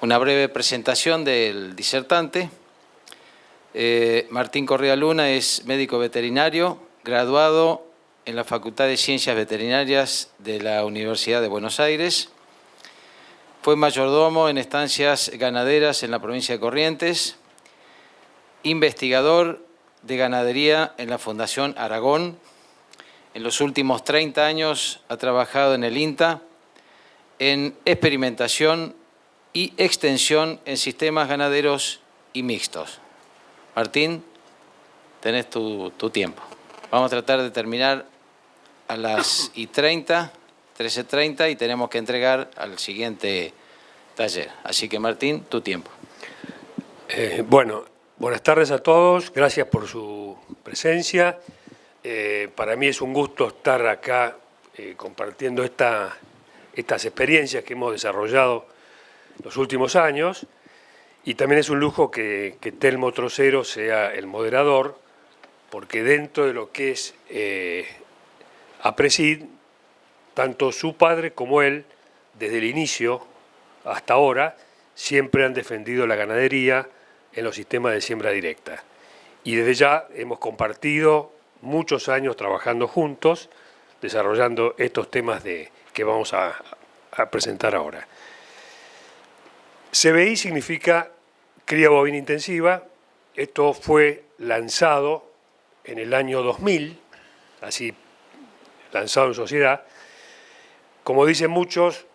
Una breve presentación del disertante. Martín Correa Luna es médico veterinario, graduado en la Facultad de Ciencias Veterinarias de la Universidad de Buenos Aires. Fue mayordomo en estancias ganaderas en la provincia de Corrientes, investigador de ganadería en la Fundación Aragón. En los últimos 30 años ha trabajado en el INTA en experimentación y extensión en sistemas ganaderos y mixtos. Martín, tenés tu tiempo. Vamos a tratar de terminar a las 13:30 y tenemos que entregar al siguiente taller. Así que Martín, tu tiempo. Bueno, buenas tardes a todos, gracias por su presencia. Para mí es un gusto estar acá compartiendo estas experiencias que hemos desarrollado los últimos años, y también es un lujo que Telmo Trocero sea el moderador, porque dentro de lo que es APRESID, tanto su padre como él, desde el inicio hasta ahora, siempre han defendido la ganadería en los sistemas de siembra directa. Y desde ya hemos compartido muchos años trabajando juntos, desarrollando estos temas que vamos a presentar ahora. CBI significa cría bovina intensiva. Esto fue lanzado en el año 2000, así lanzado en sociedad. Como dicen muchos,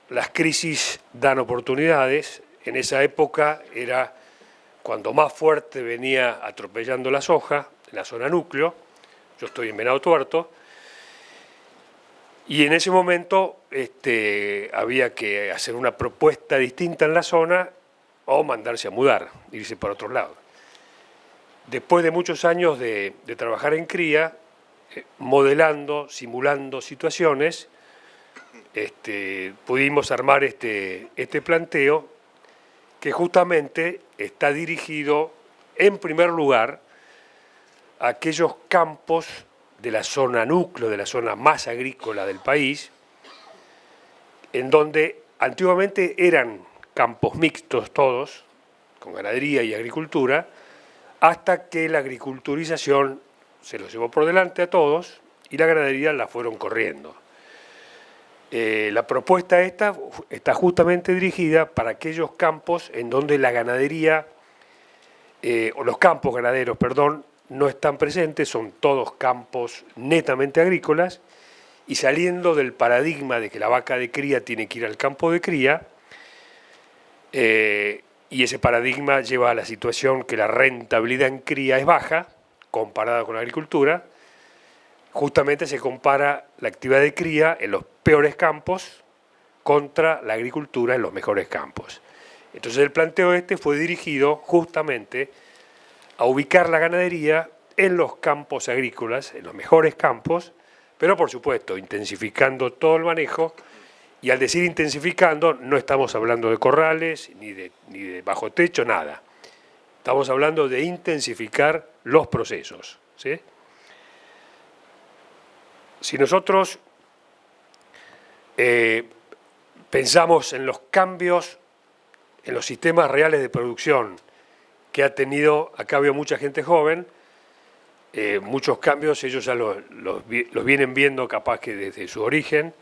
las crisis dan oportunidades. En esa época era cuando más fuerte venía atropellando la soja, en la zona núcleo. Yo estoy en Venado Tuerto. Y en ese momento había que hacer una propuesta distinta en la zona o mandarse a mudar, irse para otro lado. Después de muchos años de trabajar en cría, modelando, simulando situaciones, pudimos armar este planteo que justamente está dirigido, en primer lugar, a aquellos campos de la zona núcleo, de la zona más agrícola del país, en donde antiguamente eran campos mixtos todos, con ganadería y agricultura, hasta que la agriculturización se los llevó por delante a todos y la ganadería la fueron corriendo. La propuesta esta está justamente dirigida para aquellos campos en donde la ganadería, o los campos ganaderos, perdón, no están presentes, son todos campos netamente agrícolas, y saliendo del paradigma de que la vaca de cría tiene que ir al campo de cría, y ese paradigma lleva a la situación que la rentabilidad en cría es baja, comparada con la agricultura. Justamente se compara la actividad de cría en los peores campos contra la agricultura en los mejores campos. Entonces el planteo fue dirigido justamente a ubicar la ganadería en los campos agrícolas, en los mejores campos, pero por supuesto intensificando todo el manejo. Y al decir intensificando, no estamos hablando de corrales, ni de bajo techo, nada. Estamos hablando de intensificar los procesos, ¿sí? Si nosotros pensamos en los cambios en los sistemas reales de producción que ha tenido, acá veo mucha gente joven, muchos cambios ellos ya los vienen viendo capaz que desde su origen,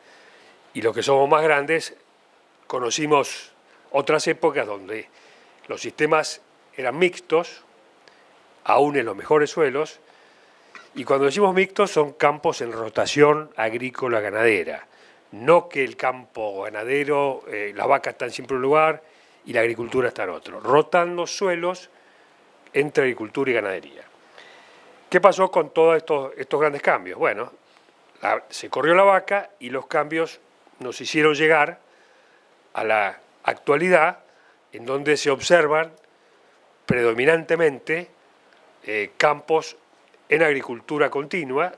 y los que somos más grandes conocimos otras épocas donde los sistemas eran mixtos, aún en los mejores suelos, y cuando decimos mixtos son campos en rotación agrícola-ganadera, no que el campo ganadero, las vacas están siempre en un lugar y la agricultura está en otro, rotando suelos entre agricultura y ganadería. ¿Qué pasó con todos estos grandes cambios? Bueno, se corrió la vaca y los cambios nos hicieron llegar a la actualidad, en donde se observan predominantemente campos en agricultura continua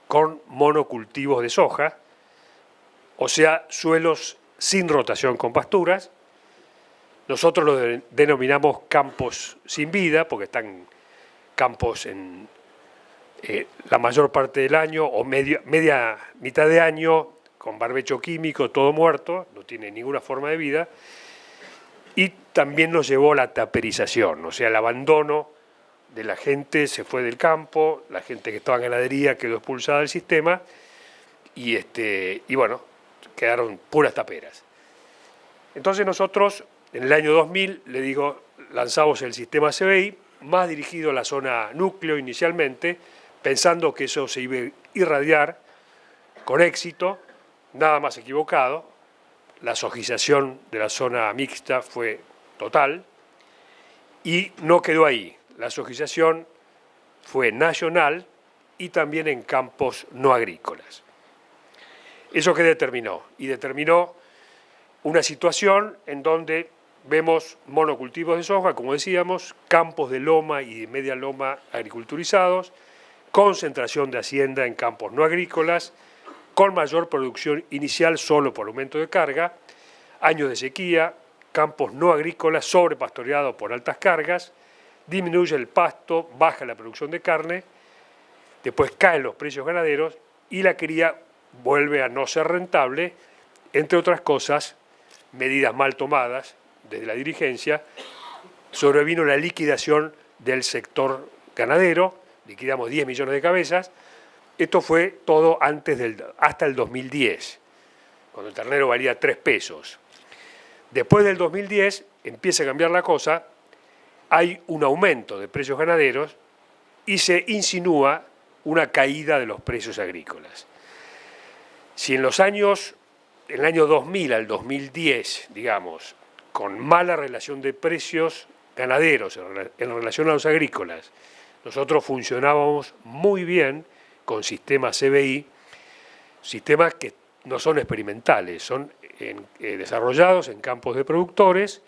con monocultivos de soja, o sea, suelos sin rotación con pasturas. Nosotros los denominamos campos sin vida, porque están campos en la mayor parte del año o mitad de año con barbecho químico, todo muerto, no tiene ninguna forma de vida. y también nos llevó la taperización, o sea, el abandono de la gente, se fue del campo, la gente que estaba en ganadería quedó expulsada del sistema y bueno, quedaron puras taperas. Entonces nosotros, en el año 2000, le digo, lanzamos el sistema CBI, más dirigido a la zona núcleo inicialmente, pensando que eso se iba a irradiar con éxito, nada más equivocado. La sojización de la zona mixta fue total y no quedó ahí. La sojización fue nacional y también en campos no agrícolas. ¿Eso qué determinó? Y determinó una situación en donde vemos monocultivos de soja, como decíamos, campos de loma y de media loma agriculturizados, concentración de hacienda en campos no agrícolas, con mayor producción inicial solo por aumento de carga, años de sequía, campos no agrícolas sobrepastoreados por altas cargas, disminuye el pasto, baja la producción de carne, después caen los precios ganaderos y la cría vuelve a no ser rentable, entre otras cosas, medidas mal tomadas desde la dirigencia, sobrevino la liquidación del sector ganadero, liquidamos 10 millones de cabezas. Esto fue todo hasta el 2010, cuando el ternero valía 3 pesos. Después del 2010 empieza a cambiar la cosa, hay un aumento de precios ganaderos y se insinúa una caída de los precios agrícolas. Si en el año 2000 al 2010, digamos, con mala relación de precios ganaderos en relación a los agrícolas, nosotros funcionábamos muy bien con sistemas CBI, sistemas que no son experimentales, son desarrollados en campos de productores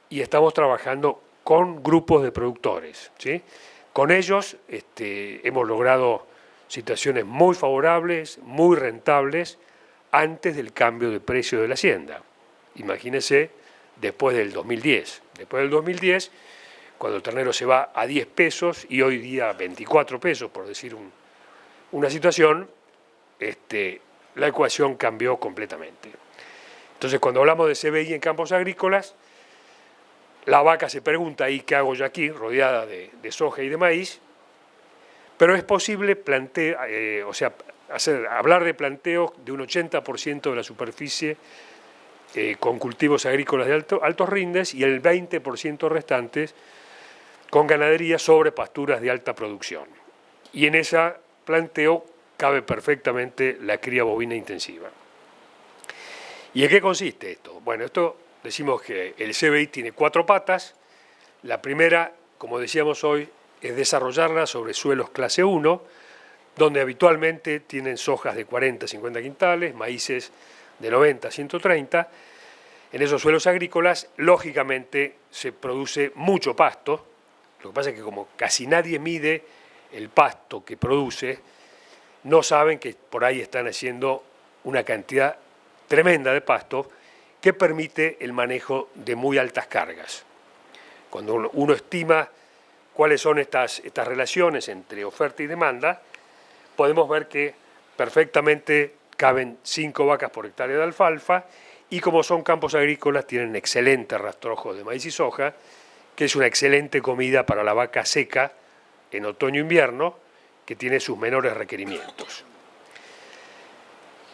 y estamos trabajando con grupos de productores, ¿sí? Con ellos hemos logrado situaciones muy favorables, muy rentables, antes del cambio de precio de la hacienda. Imagínense después del 2010. Después del 2010, cuando el ternero se va a 10 pesos y hoy día 24 pesos, por decir una situación, la ecuación cambió completamente. Entonces, cuando hablamos de CBI en campos agrícolas, la vaca se pregunta, ¿y qué hago yo aquí, rodeada de soja y de maíz? Pero es posible hablar de planteo de un 80% de la superficie con cultivos agrícolas de altos rindes y el 20% restantes con ganadería sobre pasturas de alta producción. Y en ese planteo cabe perfectamente la cría bovina intensiva. ¿Y en qué consiste esto? Bueno, esto decimos que el CBI tiene 4 patas. La primera, como decíamos hoy, es desarrollarla sobre suelos clase 1, donde habitualmente tienen sojas de 40 a 50 quintales, maíces de 90 a 130. En esos suelos agrícolas, lógicamente, se produce mucho pasto. Lo que pasa es que como casi nadie mide el pasto que produce, no saben que por ahí están haciendo una cantidad tremenda de pasto que permite el manejo de muy altas cargas. Cuando uno estima cuáles son estas relaciones entre oferta y demanda, podemos ver que perfectamente caben 5 vacas por hectárea de alfalfa y como son campos agrícolas tienen excelente rastrojo de maíz y soja, que es una excelente comida para la vaca seca en otoño-invierno, que tiene sus menores requerimientos.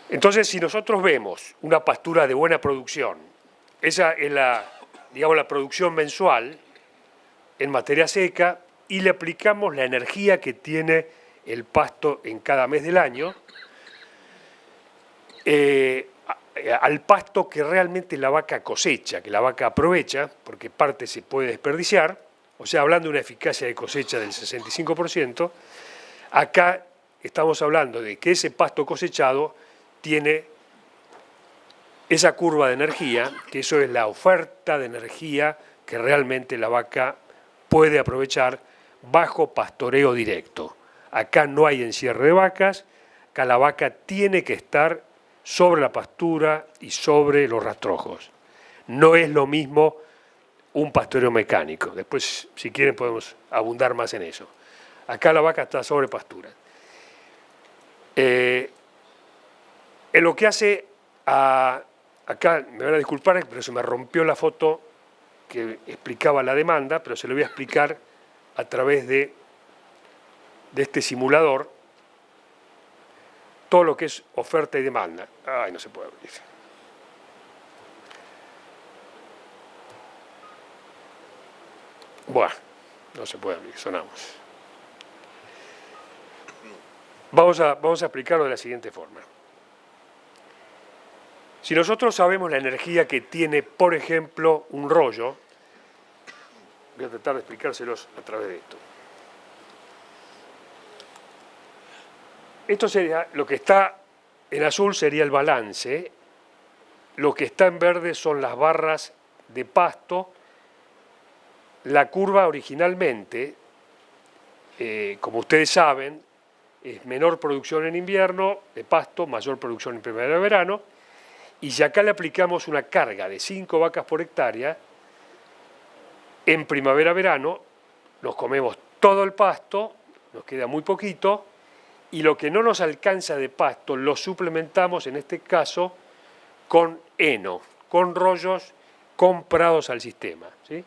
Entonces, si nosotros vemos una pastura de buena producción, esa es la producción mensual en materia seca, y le aplicamos la energía que tiene el pasto en cada mes del año, al pasto que realmente la vaca cosecha, que la vaca aprovecha, porque parte se puede desperdiciar, o sea, hablando de una eficacia de cosecha del 65%, acá estamos hablando de que ese pasto cosechado tiene esa curva de energía, que eso es la oferta de energía que realmente la vaca puede aprovechar bajo pastoreo directo. Acá no hay encierre de vacas, acá la vaca tiene que estar sobre la pastura y sobre los rastrojos. No es lo mismo un pastoreo mecánico. Después, si quieren, podemos abundar más en eso. Acá la vaca está sobre pastura. En lo que hace acá, me van a disculpar, pero se me rompió la foto que explicaba la demanda, pero se lo voy a explicar a través de este simulador, todo lo que es oferta y demanda. Ay, no se puede abrir. Bueno, no se puede abrir, sonamos. Vamos a explicarlo de la siguiente forma. Si nosotros sabemos la energía que tiene, por ejemplo, un rollo, voy a tratar de explicárselos a través de esto. Esto sería, lo que está en azul sería el balance, lo que está en verde son las barras de pasto. La curva originalmente, como ustedes saben, es menor producción en invierno de pasto, mayor producción en primavera-verano, y si acá le aplicamos una carga de 5 vacas por hectárea, en primavera-verano nos comemos todo el pasto, nos queda muy poquito, y lo que no nos alcanza de pasto lo suplementamos, en este caso, con heno, con rollos comprados al sistema, ¿sí?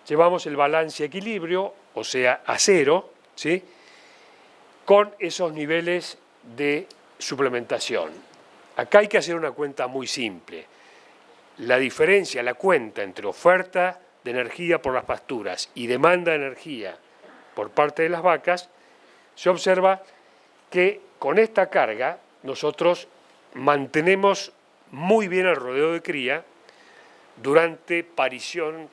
Llevamos el balance a equilibrio, o sea, a cero, ¿sí?, con esos niveles de suplementación. Acá hay que hacer una cuenta muy simple. La diferencia, la cuenta entre oferta de energía por las pasturas y demanda de energía por parte de las vacas, se observa que con esta carga nosotros mantenemos muy bien el rodeo de cría durante parición,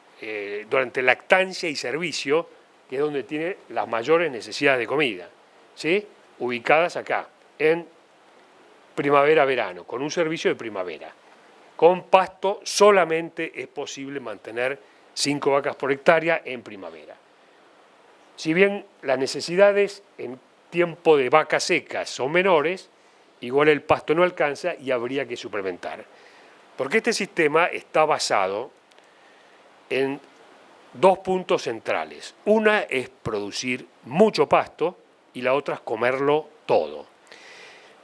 durante lactancia y servicio, que es donde tiene las mayores necesidades de comida, ¿sí?, ubicadas acá, en primavera-verano, con un servicio de primavera. Con pasto solamente es posible mantener 5 vacas por hectárea en primavera. Si bien las necesidades en tiempo de vacas secas son menores, igual el pasto no alcanza y habría que suplementar. Porque este sistema está basado en dos puntos centrales. Una es producir mucho pasto y la otra es comerlo todo.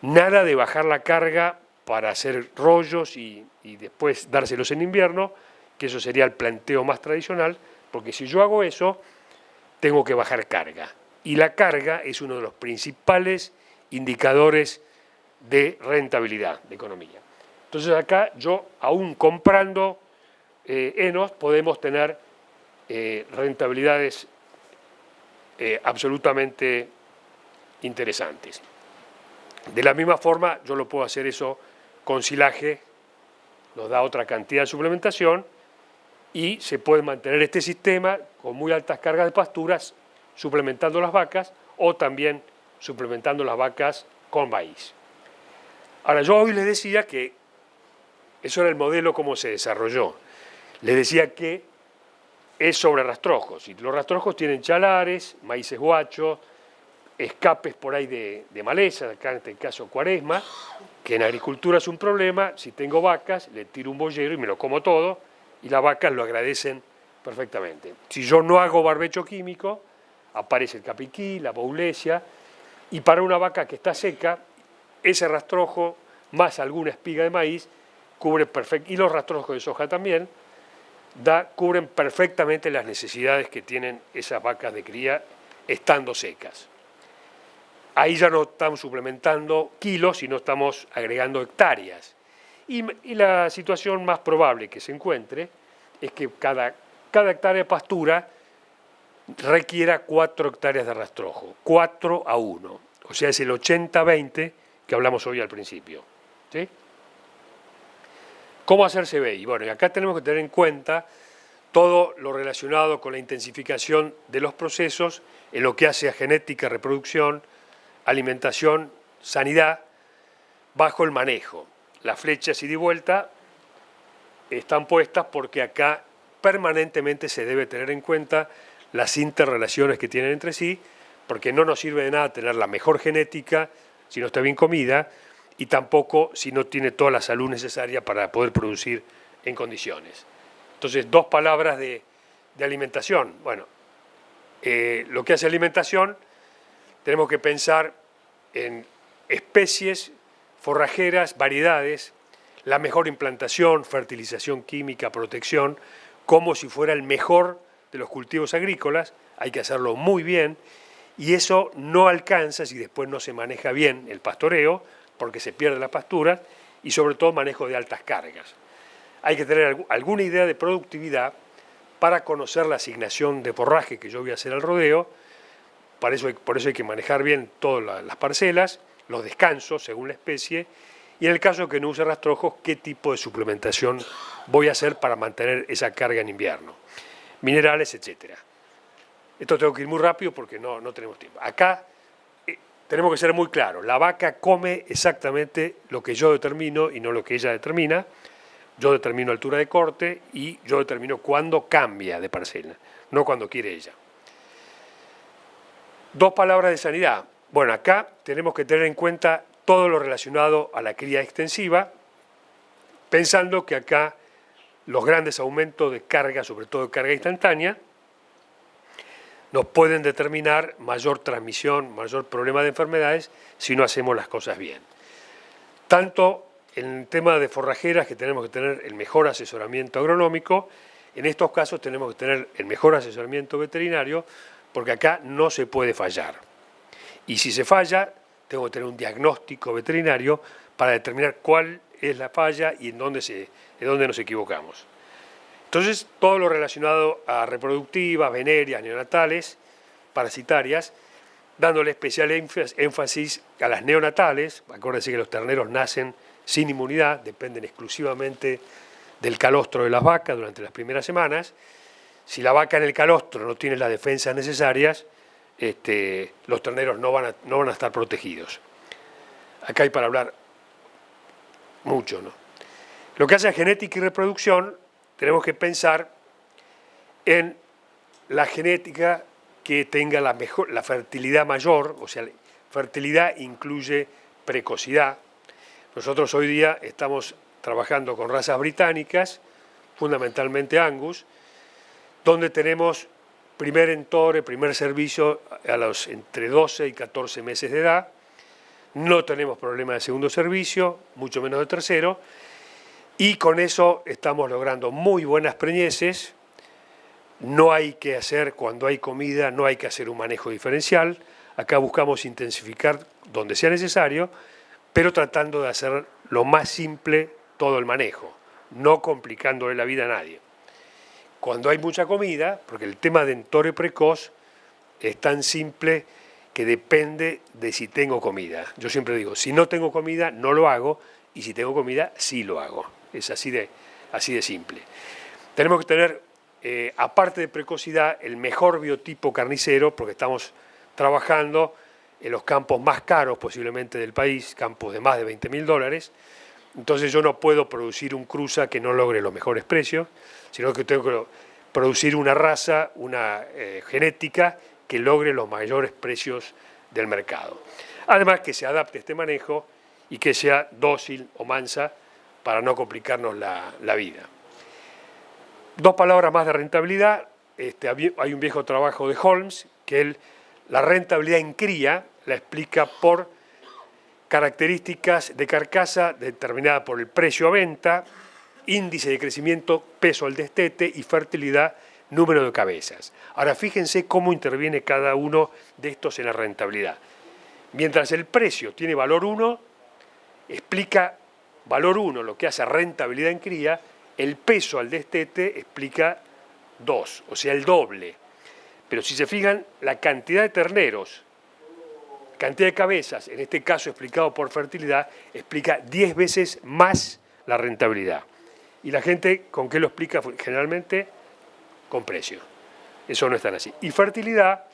Nada de bajar la carga para hacer rollos y después dárselos en invierno, que eso sería el planteo más tradicional, porque si yo hago eso, tengo que bajar carga. Y la carga es uno de los principales indicadores de rentabilidad, de economía. Entonces acá yo, aún comprando henos, podemos tener rentabilidades absolutamente interesantes. De la misma forma, yo lo puedo hacer eso con silaje, nos da otra cantidad de suplementación y se puede mantener este sistema con muy altas cargas de pasturas, suplementando las vacas o también suplementando las vacas con maíz. Ahora, yo hoy les decía que eso era el modelo como se desarrolló. Les decía que es sobre rastrojos, y los rastrojos tienen chalares, maíces guachos, escapes por ahí de maleza, acá en este caso cuaresma, que en agricultura es un problema. Si tengo vacas, le tiro un boyero y me lo como todo, y las vacas lo agradecen perfectamente. Si yo no hago barbecho químico, aparece el capiquí, la boulesia, y para una vaca que está seca, ese rastrojo más alguna espiga de maíz cubre perfectamente, y los rastrojos de soja también, cubren perfectamente las necesidades que tienen esas vacas de cría estando secas. Ahí ya no estamos suplementando kilos, sino estamos agregando hectáreas. Y la situación más probable que se encuentre es que cada hectárea de pastura requiera 4 hectáreas de rastrojo, 4:1. O sea, es el 80-20 que hablamos hoy al principio, ¿sí? ¿Cómo hacer CBI? Bueno, y acá tenemos que tener en cuenta todo lo relacionado con la intensificación de los procesos en lo que hace a genética, reproducción, alimentación, sanidad, bajo el manejo. Las flechas ida y vuelta están puestas porque acá permanentemente se debe tener en cuenta las interrelaciones que tienen entre sí, porque no nos sirve de nada tener la mejor genética si no está bien comida, y tampoco si no tiene toda la salud necesaria para poder producir en condiciones. Entonces, 2 palabras de alimentación. Bueno, lo que hace alimentación, tenemos que pensar en especies, forrajeras, variedades, la mejor implantación, fertilización química, protección, como si fuera el mejor de los cultivos agrícolas, hay que hacerlo muy bien, y eso no alcanza si después no se maneja bien el pastoreo, porque se pierde la pastura, y sobre todo manejo de altas cargas. Hay que tener alguna idea de productividad para conocer la asignación de forraje que yo voy a hacer al rodeo. Por eso hay que manejar bien todas las parcelas, los descansos según la especie, y en el caso que no use rastrojos, qué tipo de suplementación voy a hacer para mantener esa carga en invierno, minerales, etc. Esto tengo que ir muy rápido porque no tenemos tiempo. Acá tenemos que ser muy claros, la vaca come exactamente lo que yo determino y no lo que ella determina. Yo determino altura de corte y yo determino cuándo cambia de parcela, no cuando quiere ella. 2 palabras de sanidad. Bueno, acá tenemos que tener en cuenta todo lo relacionado a la cría extensiva, pensando que acá los grandes aumentos de carga, sobre todo de carga instantánea, nos pueden determinar mayor transmisión, mayor problema de enfermedades si no hacemos las cosas bien. Tanto en el tema de forrajeras, que tenemos que tener el mejor asesoramiento agronómico, en estos casos tenemos que tener el mejor asesoramiento veterinario, porque acá no se puede fallar. Y si se falla, tengo que tener un diagnóstico veterinario para determinar cuál es la falla y en dónde nos equivocamos. Entonces, todo lo relacionado a reproductivas, venerias, neonatales, parasitarias, dándole especial énfasis a las neonatales. Acuérdense que los terneros nacen sin inmunidad, dependen exclusivamente del calostro de las vacas durante las primeras semanas. Si la vaca en el calostro no tiene las defensas necesarias, los terneros no van a estar protegidos. Acá hay para hablar mucho, ¿no? Lo que hace a genética y reproducción, tenemos que pensar en la genética que tenga la fertilidad mayor, o sea, fertilidad incluye precocidad. Nosotros hoy día estamos trabajando con razas británicas, fundamentalmente Angus, donde tenemos primer entore, primer servicio a los entre 12 y 14 meses de edad. No tenemos problema de segundo servicio, mucho menos de tercero, y con eso estamos logrando muy buenas preñeces. No hay que hacer, cuando hay comida, no hay que hacer un manejo diferencial. Acá buscamos intensificar donde sea necesario, pero tratando de hacer lo más simple todo el manejo, no complicándole la vida a nadie. Cuando hay mucha comida, porque el tema de entore precoz es tan simple que depende de si tengo comida. Yo siempre digo, si no tengo comida, no lo hago, y si tengo comida, sí lo hago. Es así de simple. Tenemos que tener, aparte de precocidad, el mejor biotipo carnicero, porque estamos trabajando en los campos más caros posiblemente del país, campos de más de $20.000. Entonces yo no puedo producir un cruza que no logre los mejores precios, sino que tengo que producir una raza, una genética que logre los mayores precios del mercado. Además que se adapte este manejo y que sea dócil o mansa para no complicarnos la vida. 2 palabras más de rentabilidad. Hay un viejo trabajo de Holmes que la rentabilidad en cría la explica por características de carcasa determinada por el precio a venta, índice de crecimiento, peso al destete y fertilidad, número de cabezas. Ahora fíjense cómo interviene cada uno de estos en la rentabilidad. Mientras el precio tiene valor 1, explica valor 1 lo que hace rentabilidad en cría, el peso al destete explica 2, o sea, el doble. Pero si se fijan, la cantidad de terneros, cantidad de cabezas, en este caso explicado por fertilidad, explica 10 veces más la rentabilidad. Y la gente, ¿con qué lo explica? Generalmente con precio. Eso no es tan así. Y fertilidad,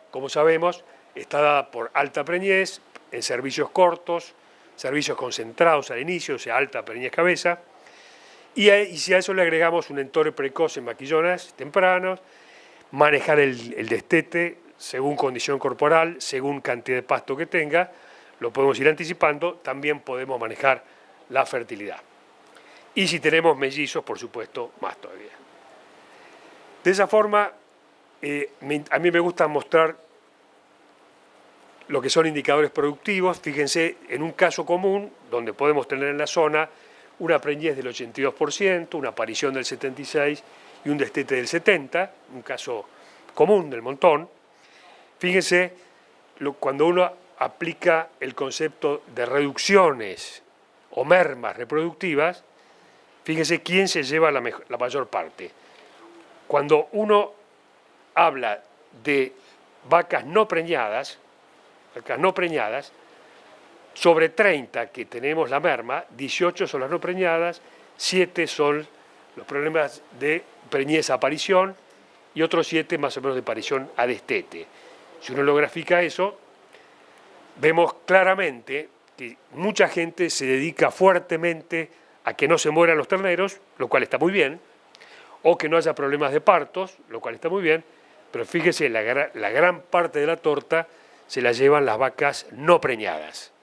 como sabemos, está dada por alta preñez, en servicios cortos, servicios concentrados al inicio, o sea, alta preñez cabeza. Y si a eso le agregamos un entore precoz en vaquillonas tempranos, manejar el destete según condición corporal, según cantidad de pasto que tenga, lo podemos ir anticipando, también podemos manejar la fertilidad. Y si tenemos mellizos, por supuesto, más todavía. De esa forma, a mí me gusta mostrar lo que son indicadores productivos. Fíjense, en un caso común, donde podemos tener en la zona una preñez del 82%, una aparición del 76% y y un destete del 70, un caso común del montón. Fíjense, cuando uno aplica el concepto de reducciones o mermas reproductivas, fíjense quién se lleva la mayor parte. Cuando uno habla de vacas no preñadas, sobre 30 que tenemos la merma, 18 son las no preñadas, 7 son los problemas de preñez a aparición y otros 7 más o menos de aparición a destete. Si uno lo grafica eso, vemos claramente que mucha gente se dedica fuertemente a que no se mueran los terneros, lo cual está muy bien, o que no haya problemas de partos, lo cual está muy bien, pero fíjese, la gran parte de la torta se la llevan las vacas no preñadas.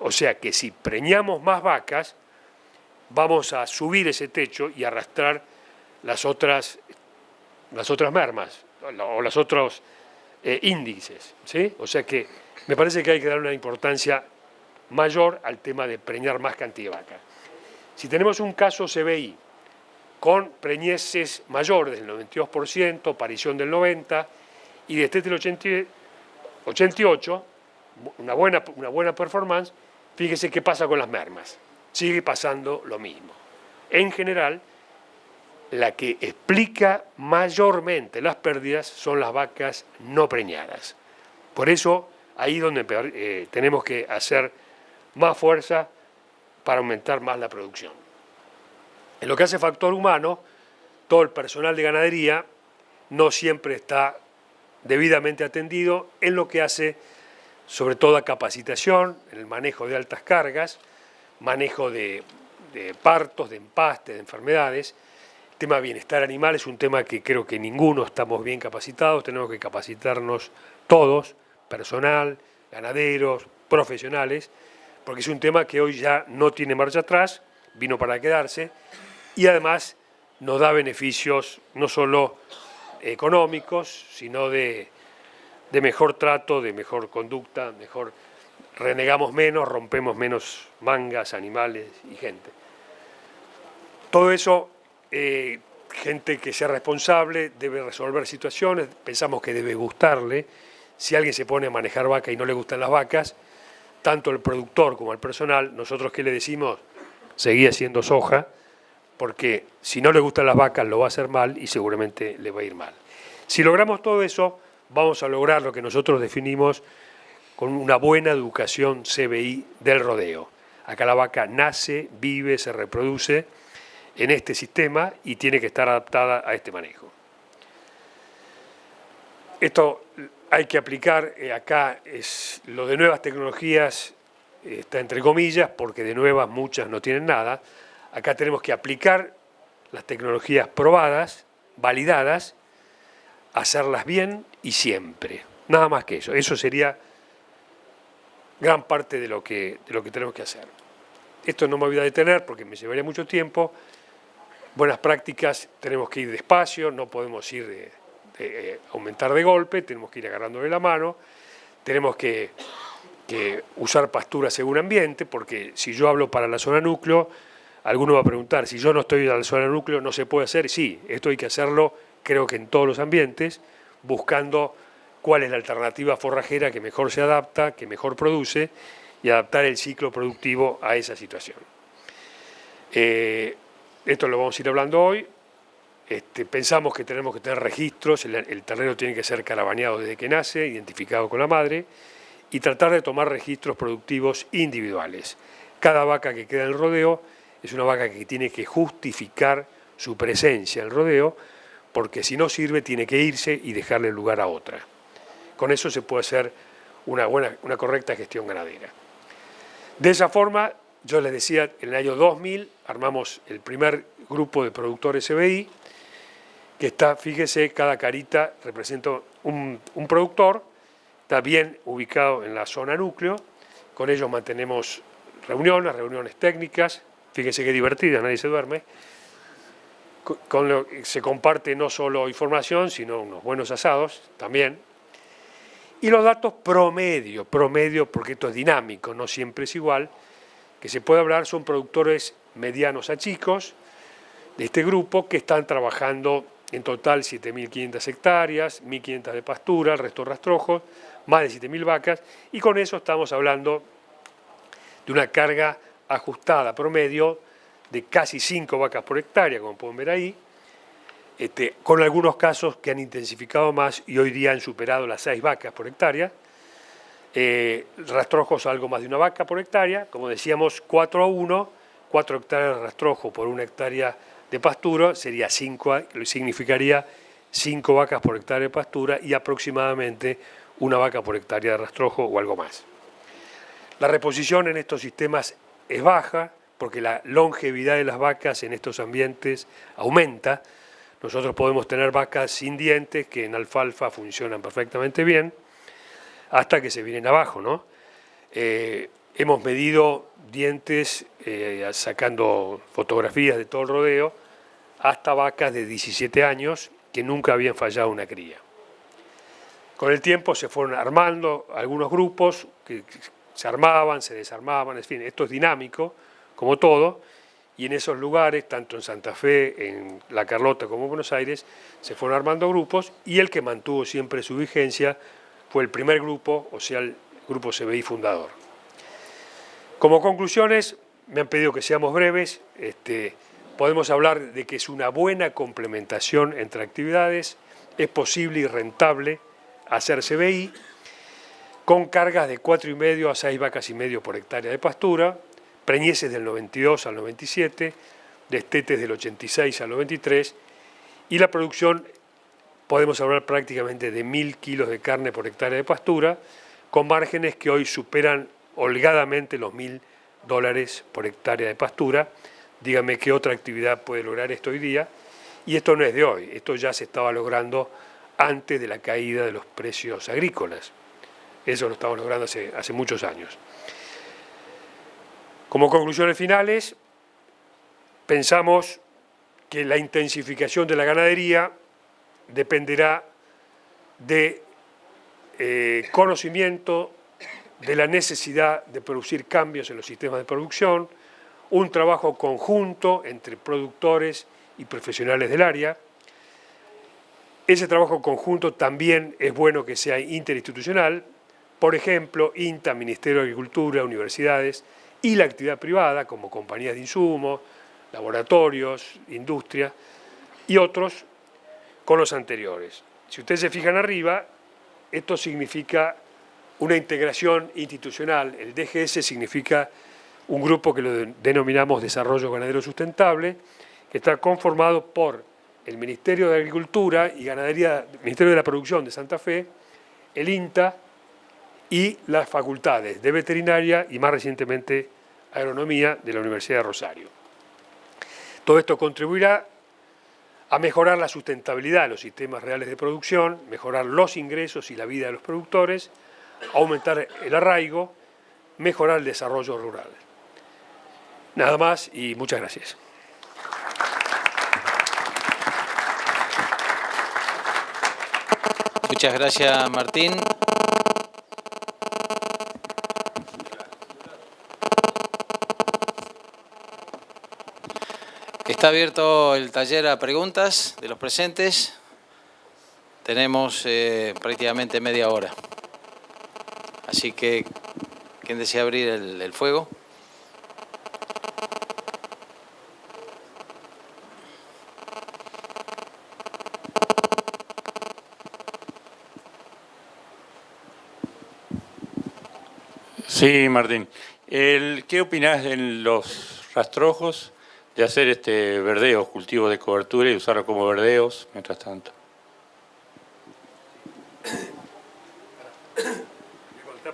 O sea que si preñamos más vacas, vamos a subir ese techo y arrastrar las otras mermas o los otros índices, ¿sí? O sea que me parece que hay que dar una importancia mayor al tema de preñar más cantidad de vacas. Si tenemos un caso CBI con preñeces mayores del 92%, aparición del 90% y destete del 88%, una buena performance, fíjese qué pasa con las mermas. Sigue pasando lo mismo. En general, la que explica mayormente las pérdidas son las vacas no preñadas. Por eso, ahí es donde tenemos que hacer más fuerza para aumentar más la producción. En lo que hace factor humano, todo el personal de ganadería no siempre está debidamente atendido en lo que hace sobre todo a capacitación, en el manejo de altas cargas, manejo de partos, de empastes, de enfermedades. El tema de bienestar animal es un tema que creo que ninguno estamos bien capacitados, tenemos que capacitarnos todos, personal, ganaderos, profesionales, porque es un tema que hoy ya no tiene marcha atrás, vino para quedarse, y además nos da beneficios no solo económicos, sino de mejor trato, de mejor conducta, renegamos menos, rompemos menos mangas, animales y gente. Todo eso, gente que sea responsable debe resolver situaciones, pensamos que debe gustarle. Si alguien se pone a manejar vaca y no le gustan las vacas, tanto el productor como el personal, nosotros ¿qué le decimos? Seguí haciendo soja, porque si no le gustan las vacas lo va a hacer mal y seguramente le va a ir mal. Si logramos todo eso, vamos a lograr lo que nosotros definimos con una buena educación CBI del rodeo. Acá la vaca nace, vive, se reproduce en este sistema y tiene que estar adaptada a este manejo. Esto hay que aplicar, acá es lo de nuevas tecnologías, está entre comillas, porque de nuevas muchas no tienen nada. Acá tenemos que aplicar las tecnologías probadas, validadas, hacerlas bien y siempre. Nada más que eso. Eso sería gran parte de lo que tenemos que hacer. Esto no me voy a detener porque me llevaría mucho tiempo. Buenas prácticas, tenemos que ir despacio, no podemos ir aumentar de golpe, tenemos que ir agarrándole la mano, tenemos que usar pastura según ambiente, porque si yo hablo para la zona núcleo, alguno va a preguntar, si yo no estoy en la zona núcleo, ¿no se puede hacer? Sí, esto hay que hacerlo, creo que en todos los ambientes, buscando cuál es la alternativa forrajera que mejor se adapta, que mejor produce, y adaptar el ciclo productivo a esa situación. Esto lo vamos a ir hablando hoy. Pensamos que tenemos que tener registros, el ternero tiene que ser carabaneado desde que nace, identificado con la madre, y tratar de tomar registros productivos individuales. Cada vaca que queda en el rodeo es una vaca que tiene que justificar su presencia en el rodeo, porque si no sirve tiene que irse y dejarle el lugar a otra. Con eso se puede hacer una correcta gestión ganadera. De esa forma, yo les decía, en el año 2000 armamos el primer grupo de productores CBI, que está, fíjese, cada carita representa un productor, está bien ubicado en la zona núcleo, con ellos mantenemos reuniones técnicas, fíjense qué divertida, nadie se duerme, con lo que se comparte no solo información, sino unos buenos asados también. Y los datos promedio, porque esto es dinámico, no siempre es igual, que se puede hablar, son productores medianos a chicos, de este grupo que están trabajando en total 7.500 hectáreas, 1.500 de pastura, el resto rastrojos, más de 7.000 vacas, y con eso estamos hablando de una carga ajustada promedio de casi 5 vacas por hectárea, como pueden ver ahí, con algunos casos que han intensificado más y hoy día han superado las 6 vacas por hectárea. Rastrojos algo más de 1 vaca por hectárea, como decíamos 4-1, 4 hectáreas de rastrojo por 1 hectárea de pastura sería significaría 5 vacas por hectárea de pastura y aproximadamente 1 vaca por hectárea de rastrojo o algo más. La reposición en estos sistemas es baja porque la longevidad de las vacas en estos ambientes aumenta. Nosotros podemos tener vacas sin dientes que en alfalfa funcionan perfectamente bien hasta que se vienen abajo, ¿no? Hemos medido dientes sacando fotografías de todo el rodeo hasta vacas de 17 años que nunca habían fallado una cría. Con el tiempo se fueron armando algunos grupos que se armaban, se desarmaban, en fin, esto es dinámico, como todo, y en esos lugares, tanto en Santa Fe, en La Carlota como en Buenos Aires, se fueron armando grupos y el que mantuvo siempre su vigencia fue el primer grupo, o sea, el grupo CBI fundador. Como conclusiones, me han pedido que seamos breves, podemos hablar de que es una buena complementación entre actividades, es posible y rentable hacer CBI, con cargas de 4,5 a 6 vacas y medio por hectárea de pastura, preñeces del 92 al 97, destetes del 86 al 93, y la producción, podemos hablar prácticamente de 1.000 kilos de carne por hectárea de pastura, con márgenes que hoy superan holgadamente los $1.000 por hectárea de pastura. Dígame qué otra actividad puede lograr esto hoy día, y esto no es de hoy, esto ya se estaba logrando antes de la caída de los precios agrícolas. Eso lo estamos logrando hace muchos años. Como conclusiones finales, pensamos que la intensificación de la ganadería dependerá de conocimiento de la necesidad de producir cambios en los sistemas de producción, un trabajo conjunto entre productores y profesionales del área. Ese trabajo conjunto también es bueno que sea interinstitucional, por ejemplo, INTA, Ministerio de Agricultura, universidades y la actividad privada, como compañías de insumos, laboratorios, industria y otros, con los anteriores. Si ustedes se fijan arriba, esto significa una integración institucional. El DGS significa un grupo que lo denominamos Desarrollo Ganadero Sustentable, que está conformado por el Ministerio de Agricultura y Ganadería, Ministerio de la Producción de Santa Fe, el INTA y las facultades de Veterinaria y más recientemente Agronomía de la Universidad de Rosario. Todo esto contribuirá a mejorar la sustentabilidad de los sistemas reales de producción, mejorar los ingresos y la vida de los productores, aumentar el arraigo, mejorar el desarrollo rural. Nada más y muchas gracias. Muchas gracias, Martín. Está abierto el taller a preguntas de los presentes. Tenemos prácticamente media hora. Así que, ¿quién desea abrir el fuego? Sí, Martín. ¿Qué opinás de los rastrojos de hacer verdeos, cultivos de cobertura y usarlos como verdeos mientras tanto?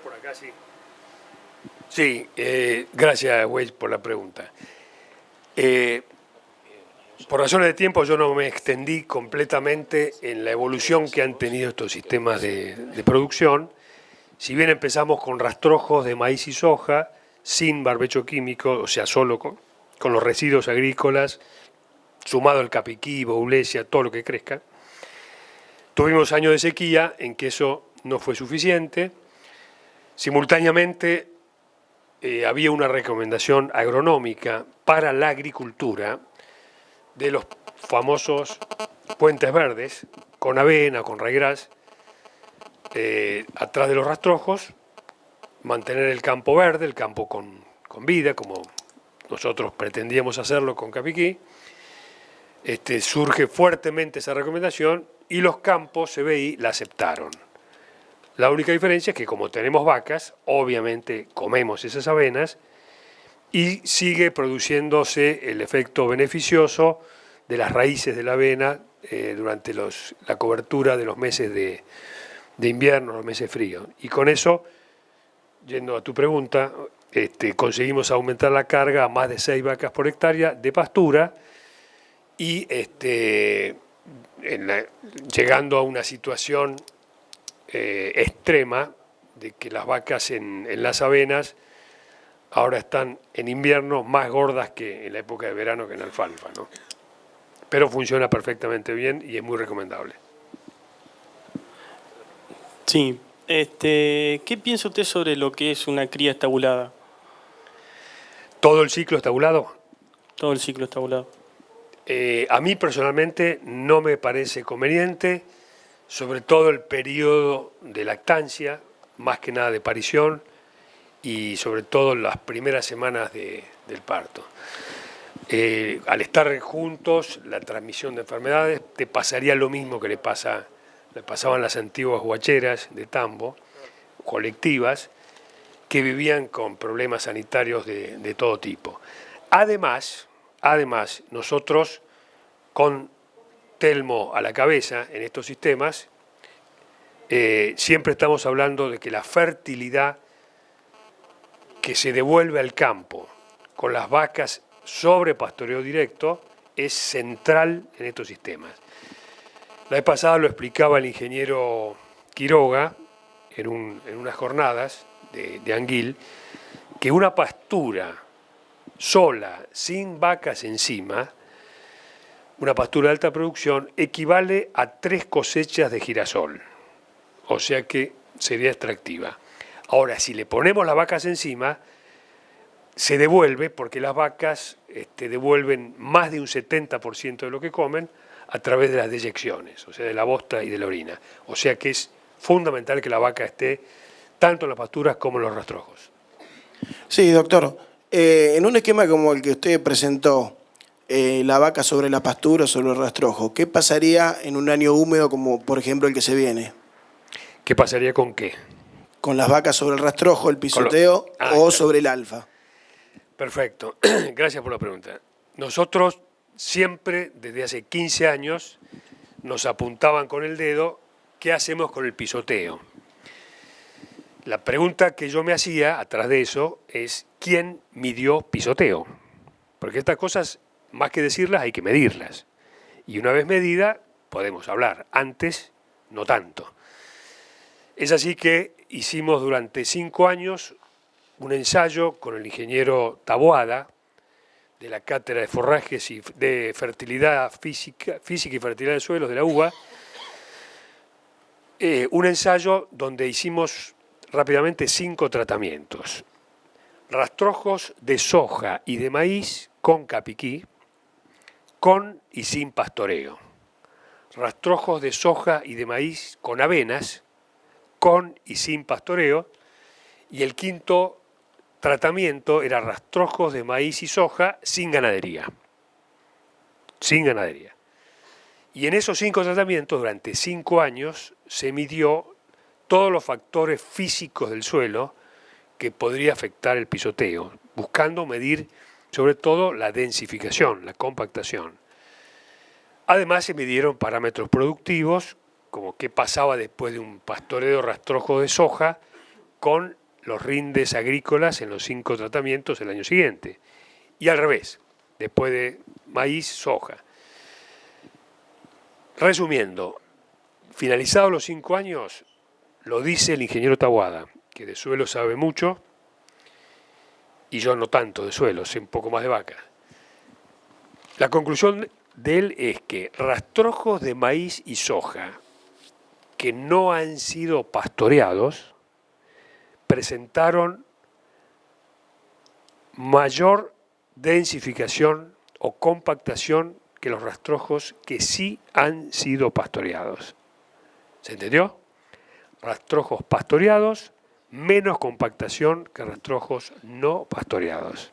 Por acá, sí. Sí, gracias, Weiss, por la pregunta. Por razones de tiempo yo no me extendí completamente en la evolución que han tenido estos sistemas de producción. Si bien empezamos con rastrojos de maíz y soja, sin barbecho químico, o sea, solo con los residuos agrícolas, sumado el capiquí, boulesia, todo lo que crezca, tuvimos años de sequía en que eso no fue suficiente. Simultáneamente había una recomendación agronómica para la agricultura de los famosos puentes verdes, con avena, con ryegrass, atrás de los rastrojos, mantener el campo verde, el campo con vida, como nosotros pretendíamos hacerlo con Capiquí. Surge fuertemente esa recomendación y los campos CBI la aceptaron. La única diferencia es que como tenemos vacas, obviamente comemos esas avenas y sigue produciéndose el efecto beneficioso de las raíces de la avena durante la cobertura de los meses de invierno, los meses fríos. Y con eso, yendo a tu pregunta, conseguimos aumentar la carga a más de 6 vacas por hectárea de pastura y llegando a una situación extrema de que las vacas en las avenas ahora están en invierno más gordas que en la época de verano que en alfalfa, ¿no? Pero funciona perfectamente bien y es muy recomendable. Sí. ¿Qué piensa usted sobre lo que es una cría estabulada? ¿Todo el ciclo estabulado? Todo el ciclo estabulado. A mí personalmente no me parece conveniente, sobre todo el periodo de lactancia, más que nada de parición, y sobre todo las primeras semanas del parto. Al estar juntos, la transmisión de enfermedades, te pasaría lo mismo que le pasaban las antiguas huacheras de tambo, colectivas, que vivían con problemas sanitarios de todo tipo. Además, nosotros, con Telmo a la cabeza en estos sistemas, siempre estamos hablando de que la fertilidad que se devuelve al campo con las vacas sobre pastoreo directo es central en estos sistemas. La vez pasada lo explicaba el ingeniero Quiroga en unas jornadas de Anguil, que una pastura sola, sin vacas encima, una pastura de alta producción, equivale a 3 cosechas de girasol. O sea que sería extractiva. Ahora, si le ponemos las vacas encima, se devuelve, porque las vacas devuelven más de un 70% de lo que comen a través de las deyecciones, o sea, de la bosta y de la orina. O sea que es fundamental que la vaca esté tanto en las pasturas como en los rastrojos. Sí, doctor. En un esquema como el que usted presentó, la vaca sobre la pastura, sobre el rastrojo, ¿qué pasaría en un año húmedo como por ejemplo el que se viene? ¿Qué pasaría con qué? Con las vacas sobre el rastrojo, el pisoteo o claro, sobre el alfa. Perfecto. Gracias por la pregunta. Nosotros siempre, desde hace 15 años, nos apuntaban con el dedo qué hacemos con el pisoteo. La pregunta que yo me hacía atrás de eso es ¿quién midió pisoteo? Porque estas cosas, más que decirlas, hay que medirlas. Y una vez medida, podemos hablar. Antes, no tanto. Es así que hicimos durante 5 años un ensayo con el ingeniero Taboada, de la Cátedra de Forrajes y de Fertilidad Física y Fertilidad de Suelos de la UBA, un ensayo donde hicimos rápidamente 5 tratamientos. Rastrojos de soja y de maíz con capiquí, con y sin pastoreo. Rastrojos de soja y de maíz con avenas, con y sin pastoreo. Y el quinto tratamiento era rastrojos de maíz y soja sin ganadería. Sin ganadería. Y en esos 5 tratamientos, durante 5 años, se midió todos los factores físicos del suelo que podría afectar el pisoteo, buscando medir sobre todo la densificación, la compactación. Además se midieron parámetros productivos, como qué pasaba después de un pastoreo rastrojo de soja con los rindes agrícolas en los 5 tratamientos el año siguiente. Y al revés, después de maíz, soja. Resumiendo, finalizados los 5 años, lo dice el ingeniero Taboada, que de suelo sabe mucho, y yo no tanto de suelo, sé un poco más de vaca. La conclusión de él es que rastrojos de maíz y soja que no han sido pastoreados presentaron mayor densificación o compactación que los rastrojos que sí han sido pastoreados. ¿Se entendió? Rastrojos pastoreados, menos compactación que rastrojos no pastoreados.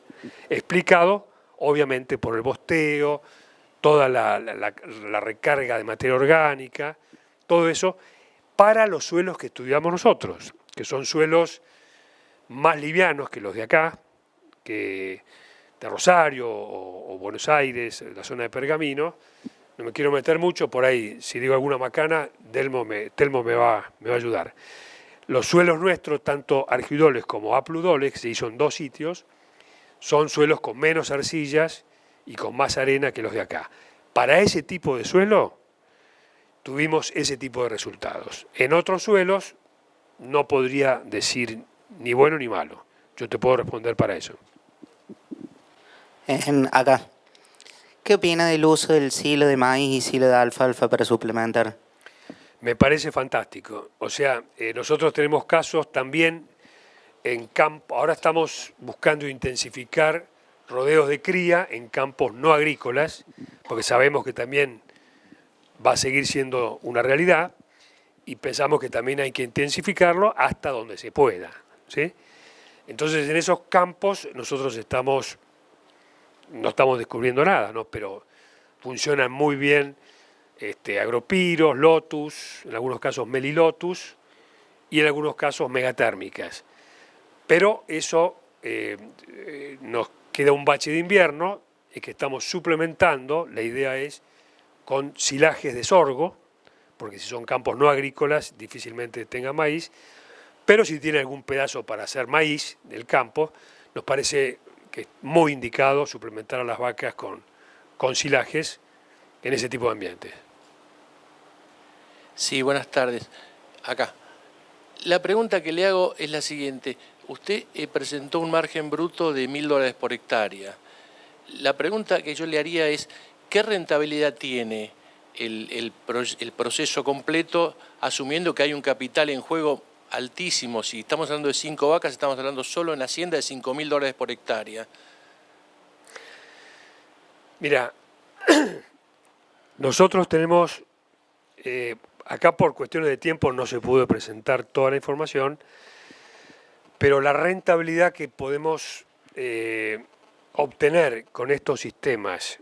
Explicado, obviamente, por el bosteo, toda la recarga de materia orgánica, todo eso, para los suelos que estudiamos nosotros, que son suelos más livianos que los de acá, que de Rosario o Buenos Aires, la zona de Pergamino. No me quiero meter mucho, por ahí, si digo alguna macana, Telmo me va a ayudar. Los suelos nuestros, tanto argidoles como apludoles, que se hizo en 2 sitios, son suelos con menos arcillas y con más arena que los de acá. Para ese tipo de suelo, tuvimos ese tipo de resultados. En otros suelos, no podría decir ni bueno ni malo. Yo te puedo responder para eso. Acá. ¿Qué opina del uso del silo de maíz y silo de alfalfa para suplementar? Me parece fantástico. O sea, nosotros tenemos casos también en campo. Ahora estamos buscando intensificar rodeos de cría en campos no agrícolas, porque sabemos que también va a seguir siendo una realidad y pensamos que también hay que intensificarlo hasta donde se pueda, ¿sí? Entonces, en esos campos nosotros no estamos descubriendo nada, ¿no? Pero funcionan muy bien agropiros, lotus, en algunos casos melilotus y en algunos casos megatérmicas. Pero eso nos queda un bache de invierno y que estamos suplementando, la idea es con silajes de sorgo, porque si son campos no agrícolas difícilmente tenga maíz, pero si tiene algún pedazo para hacer maíz del campo, nos parece que es muy indicado suplementar a las vacas con silajes en ese tipo de ambientes. Sí, buenas tardes. Acá. La pregunta que le hago es la siguiente. Usted presentó un margen bruto de $1.000 por hectárea. La pregunta que yo le haría es, ¿qué rentabilidad tiene el proceso completo, asumiendo que hay un capital en juego altísimo? Si estamos hablando de 5 vacas, estamos hablando solo en la hacienda de $5.000 por hectárea. Mira, nosotros tenemos, acá por cuestiones de tiempo no se pudo presentar toda la información, pero la rentabilidad que podemos obtener con estos sistemas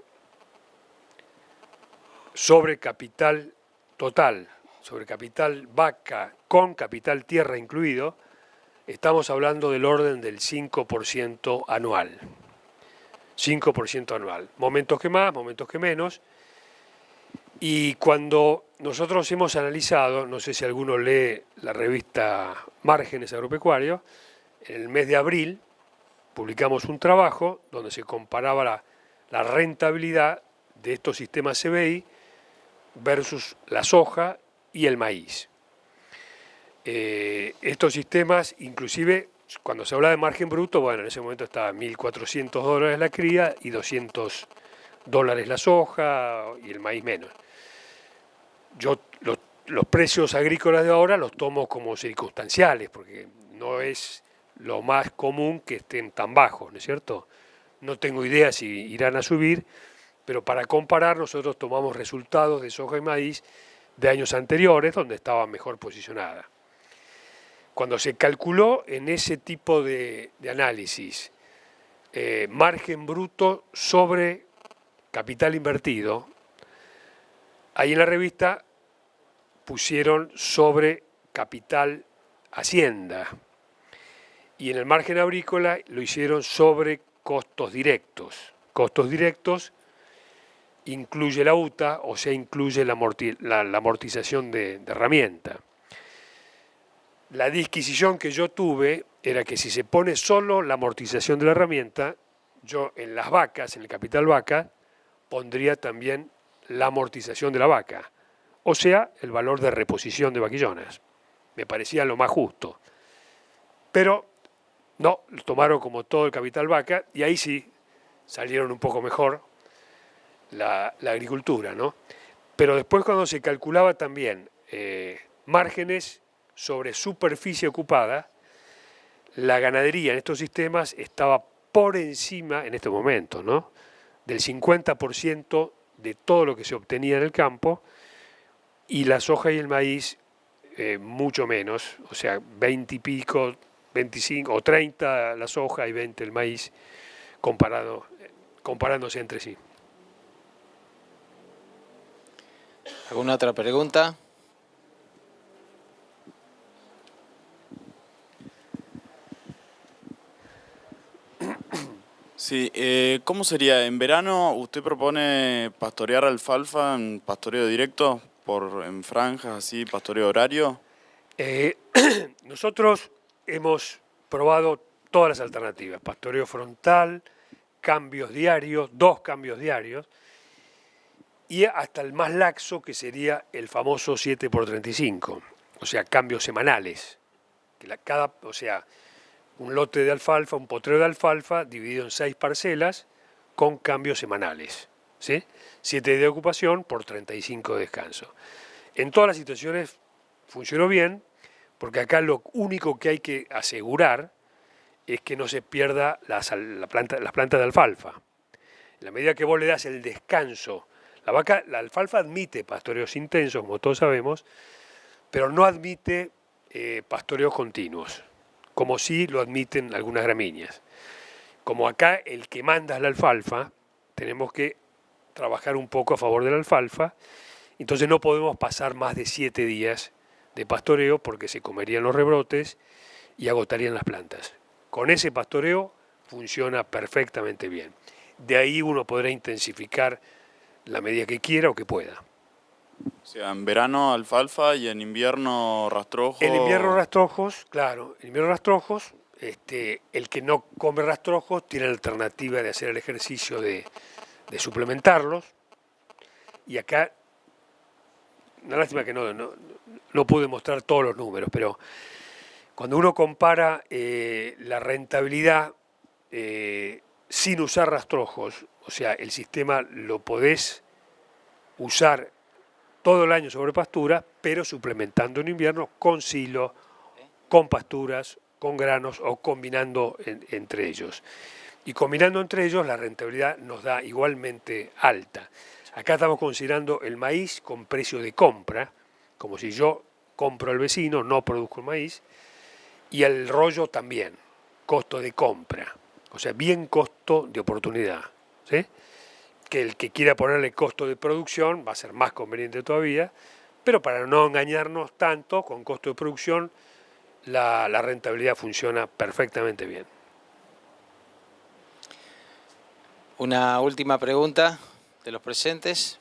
sobre capital total, sobre capital vaca, con capital tierra incluido, estamos hablando del orden del 5% anual. 5% anual. Momentos que más, momentos que menos. Y cuando nosotros hemos analizado, no sé si alguno lee la revista Márgenes Agropecuarios, en el mes de abril publicamos un trabajo donde se comparaba la rentabilidad de estos sistemas CBI versus la soja y el maíz. Estos sistemas, inclusive, cuando se habla de margen bruto, bueno, en ese momento estaba $1.400 la cría y $200 la soja y el maíz menos. Yo los precios agrícolas de ahora los tomo como circunstanciales, porque no es lo más común que estén tan bajos, ¿no es cierto? No tengo idea si irán a subir, pero para comparar nosotros tomamos resultados de soja y maíz de años anteriores, donde estaban mejor posicionadas. Cuando se calculó en ese tipo de análisis margen bruto sobre capital invertido, ahí en la revista pusieron sobre capital hacienda y en el margen agrícola lo hicieron sobre costos directos. Costos directos incluye la UTA, o sea, incluye la amortización de herramienta. La disquisición que yo tuve era que si se pone solo la amortización de la herramienta, yo en las vacas, en el capital vaca, pondría también la amortización de la vaca, o sea, el valor de reposición de vaquillonas. Me parecía lo más justo. Pero no, lo tomaron como todo el capital vaca y ahí sí salieron un poco mejor la agricultura, ¿no? Pero después cuando se calculaba también márgenes sobre superficie ocupada, la ganadería en estos sistemas estaba por encima, en este momento, ¿no?, del 50% de todo lo que se obtenía en el campo, y la soja y el maíz mucho menos, o sea, 20 y pico, 25 o 30 la soja y 20 el maíz, comparándose entre sí. ¿Alguna otra pregunta? Sí, ¿cómo sería? En verano usted propone pastorear alfalfa en pastoreo directo, en franjas así, pastoreo horario. Nosotros hemos probado todas las alternativas, pastoreo frontal, cambios diarios, 2 cambios diarios, y hasta el más laxo, que sería el famoso 7x35, o sea, cambios semanales. O sea, un lote de alfalfa, un potrero de alfalfa dividido en 6 parcelas con cambios semanales, ¿sí? 7 días de ocupación por 35 de descanso. En todas las situaciones funcionó bien, porque acá lo único que hay que asegurar es que no se pierda las plantas de alfalfa. En la medida que vos le das el descanso, la alfalfa admite pastoreos intensos, como todos sabemos, pero no admite pastoreos continuos, como sí lo admiten algunas gramíneas. Como acá el que manda es la alfalfa, tenemos que trabajar un poco a favor de la alfalfa, entonces no podemos pasar más de 7 días de pastoreo porque se comerían los rebrotes y agotarían las plantas. Con ese pastoreo funciona perfectamente bien. De ahí uno podrá intensificar la medida que quiera o que pueda. O sea, en verano alfalfa y en invierno rastrojo. En invierno rastrojos, claro, en invierno rastrojos, el que no come rastrojos tiene la alternativa de hacer el ejercicio de suplementarlos. Y acá, una lástima que no pude mostrar todos los números, pero cuando uno compara la rentabilidad sin usar rastrojos, o sea, el sistema lo podés usar todo el año sobre pastura, pero suplementando en invierno con silo, con pasturas, con granos o combinando entre ellos. Y combinando entre ellos la rentabilidad nos da igualmente alta. Acá estamos considerando el maíz con precio de compra, como si yo compro al vecino, no produzco el maíz, y el rollo también, costo de compra, o sea, bien costo de oportunidad, ¿sí? Que el que quiera ponerle costo de producción va a ser más conveniente todavía, pero para no engañarnos tanto, con costo de producción la rentabilidad funciona perfectamente bien. Una última pregunta de los presentes.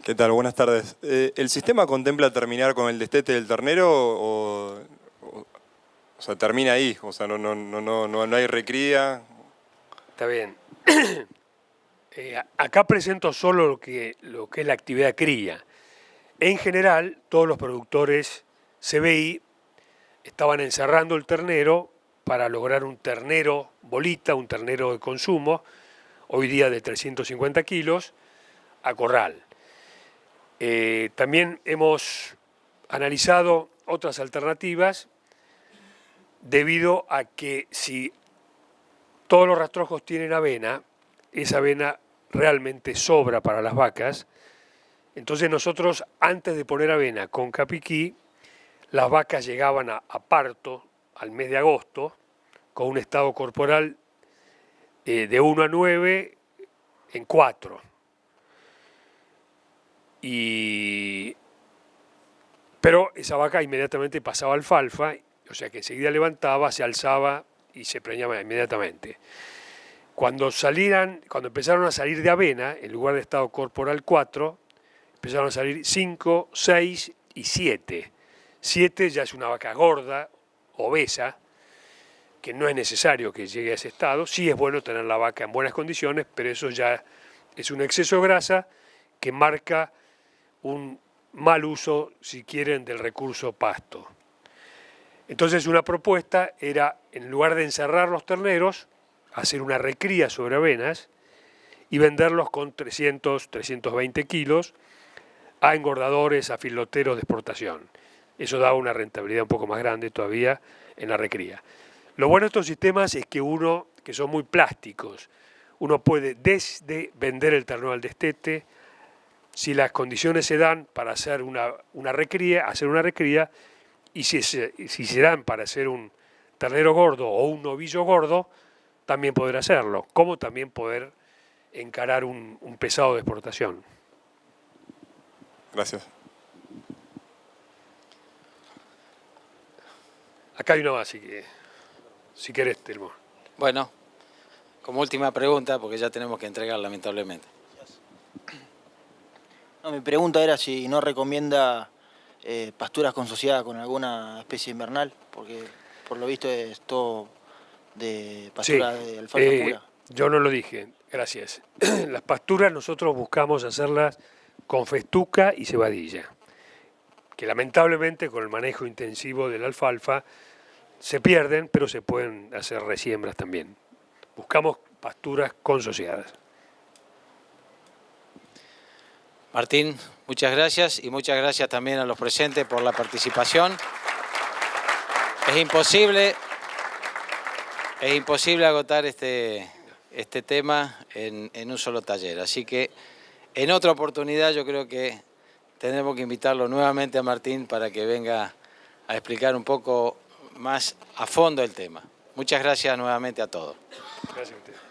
¿Qué tal? Buenas tardes. ¿El sistema contempla terminar con el destete del ternero o sea, termina ahí? O sea, no hay recría. Está bien. Acá presento solo lo que es la actividad cría. En general, todos los productores CBI estaban encerrando el ternero para lograr un ternero bolita, un ternero de consumo, hoy día de 350 kilos, a corral. También hemos analizado otras alternativas debido a que si todos los rastrojos tienen avena, esa avena realmente sobra para las vacas. Entonces nosotros, antes de poner avena con capiquí, las vacas llegaban a parto al mes de agosto con un estado corporal de 1 a 9 en 4. Pero esa vaca inmediatamente pasaba alfalfa, o sea que enseguida levantaba, se alzaba y se preñaba inmediatamente. Cuando empezaron a salir de avena, en lugar de estado corporal 4, empezaron a salir 5, 6 y 7. 7 ya es una vaca gorda, obesa, que no es necesario que llegue a ese estado. Sí es bueno tener la vaca en buenas condiciones, pero eso ya es un exceso de grasa que marca un mal uso, si quieren, del recurso pasto. Entonces una propuesta era, en lugar de encerrar los terneros, hacer una recría sobre avenas y venderlos con 300, 320 kilos a engordadores, a filoteros de exportación. Eso daba una rentabilidad un poco más grande todavía en la recría. Lo bueno de estos sistemas es que son muy plásticos. Uno puede desde vender el ternero al destete, si las condiciones se dan para hacer una recría, y si se dan para hacer un ternero gordo o un novillo gordo, también poder hacerlo, como también poder encarar un pesado de exportación. Gracias. Acá hay una más, si querés, Telmo. Bueno, como última pregunta, porque ya tenemos que entregar lamentablemente. No, mi pregunta era si no recomienda pasturas consociadas con alguna especie invernal, porque por lo visto es todo de pastura de alfalfa pura. Yo no lo dije, gracias. Las pasturas nosotros buscamos hacerlas con festuca y cebadilla, que lamentablemente con el manejo intensivo de la alfalfa se pierden, pero se pueden hacer resiembras también. Buscamos pasturas consociadas. Martín, muchas gracias y muchas gracias también a los presentes por la participación. Es imposible agotar este tema en un solo taller, así que en otra oportunidad yo creo que tenemos que invitarlo nuevamente a Martín para que venga a explicar un poco más a fondo el tema. Muchas gracias nuevamente a todos. Gracias a usted.